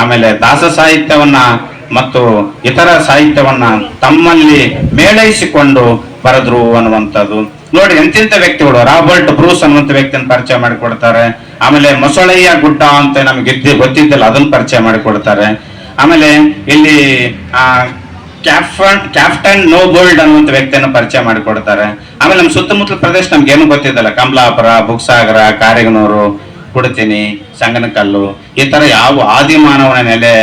ಆಮೇಲೆ ದಾಸ ಸಾಹಿತ್ಯವನ್ನ ಮತ್ತು ಇತರ ಸಾಹಿತ್ಯವನ್ನ ತಮ್ಮಲ್ಲಿ ಮೇಳೈಸಿಕೊಂಡು ಬರೆದ್ರು ಅನ್ನುವಂಥದ್ದು. ನೋಡಿ ಎಂತೆಂಥ ವ್ಯಕ್ತಿಗಳು, ರಾಬರ್ಟ್ ಬ್ರೂಸ್ ಅನ್ನುವಂಥ ವ್ಯಕ್ತಿಯನ್ನು ಪರಿಚಯ ಮಾಡಿಕೊಡ್ತಾರೆ. ಆಮೇಲೆ ಮೊಸಳೆಯ ಗುಡ್ಡ ಅಂತ ನಮ್ಗೆ ಗೊತ್ತಿದ್ದಿಲ್ಲ, ಅದನ್ನ ಪರಿಚಯ ಮಾಡಿಕೊಡ್ತಾರೆ. ಆಮೇಲೆ ಇಲ್ಲಿ ಕ್ಯಾಪ್ಟನ್ ನೋಬೋಲ್ಡ್ ಅನ್ನುವಂಥ ವ್ಯಕ್ತಿಯನ್ನು ಪರಿಚಯ ಮಾಡಿಕೊಡ್ತಾರೆ. ಆಮೇಲೆ ನಮ್ಮ ಸುತ್ತಮುತ್ತಲ ಪ್ರದೇಶ ನಮ್ಗೆ ಏನು ಗೊತ್ತಿದ್ದಲ್ಲ, ಕಮಲಾಪುರ, ಬುಕ್ಸಾಗರ, ಕಾರಿಗನೂರು, ಕುಡತಿನಿ, ಸಂಗನಕಲ್ಲು, ಈ ತರ ಯಾವ ಆದಿಮಾನವನ ನೆಲೆ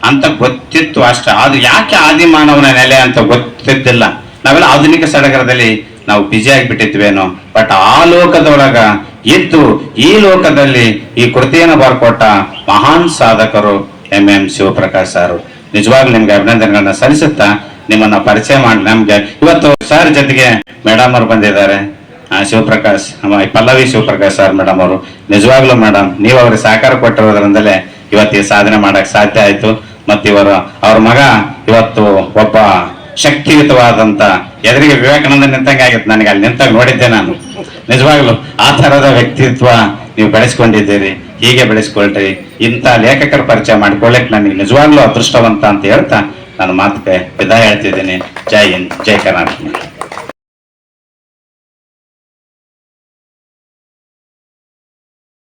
ಅಂತ ಗೊತ್ತಿತ್ತು ಅಷ್ಟೇ. ಅದು ಯಾಕೆ ಆದಿಮಾನವನ ನೆಲೆ ಅಂತ ಗೊತ್ತಿದ್ದಿಲ್ಲ. ನಾವೆಲ್ಲ ಆಧುನಿಕ ಸಡಗರದಲ್ಲಿ ನಾವು ಬ್ಯುಸಿ ಆಗಿಬಿಟ್ಟಿದ್ವೇನೋ. ಬಟ್ ಆ ಲೋಕದೊಳಗ ಇದ್ದು ಈ ಲೋಕದಲ್ಲಿ ಈ ಕೃತಿಯನ್ನು ಬರ್ಕೊಟ್ಟ ಮಹಾನ್ ಸಾಧಕರು ಎಂ ಶಿವಪ್ರಕಾಶ್ ಸರ್. ನಿಜವಾಗ್ಲೂ ನಿಮ್ಗೆ ಅಭಿನಂದನೆಗಳನ್ನ ಸಲ್ಲಿಸುತ್ತಾ ನಿಮ್ಮನ್ನ ಪರಿಚಯ ಮಾಡಿ, ನಮ್ಗೆ ಇವತ್ತು ಸರ್ ಜೊತೆಗೆ ಮೇಡಮ್ ಅವರು ಬಂದಿದ್ದಾರೆ, ಶಿವಪ್ರಕಾಶ್ ಪಲ್ಲವಿ ಶಿವಪ್ರಕಾಶ್ ಸರ್ ಮೇಡಮ್ ಅವರು. ನಿಜವಾಗ್ಲೂ ಮೇಡಮ್ ನೀವು ಅವ್ರಿಗೆ ಸಹಕಾರ ಕೊಟ್ಟಿರೋದ್ರಿಂದಲೇ ಇವತ್ತು ಈ ಸಾಧನೆ ಮಾಡಕ್ ಸಾಧ್ಯ ಆಯ್ತು. ಮತ್ತು ಅವ್ರ ಮಗ ಇವತ್ತು ಒಬ್ಬ ಶಕ್ತಿಯುತವಾದಂತ ಎದುರಿಗೆ ವಿವೇಕಾನಂದ ನಿಂತಂಗೆ ಆಗಿತ್ತು ನನಗೆ. ಅಲ್ಲಿ ನಿಂತಾಗ ನೋಡಿದ್ದೆ ನಾನು. ನಿಜವಾಗ್ಲು ಆ ತರದ ವ್ಯಕ್ತಿತ್ವ ನೀವು ಬೆಳೆಸ್ಕೊಂಡಿದ್ದೀರಿ, ಹೀಗೆ ಬೆಳೆಸ್ಕೊಳ್ರಿ. ಇಂಥ ಲೇಖಕರ ಪರಿಚಯ ಮಾಡ್ಕೊಳ್ಳಿಕ್ ನನಗೆ ನಿಜವಾಗ್ಲೂ ಅದೃಷ್ಟವಂತ ಅಂತ ಹೇಳ್ತಾ ನಾನು ಮಾತುಗೆ ವಿದಾಯ ಹೇಳ್ತಿದ್ದೀನಿ. ಜೈ ಹಿಂದ್, ಜೈ ಕರ್ನಾಟಕ.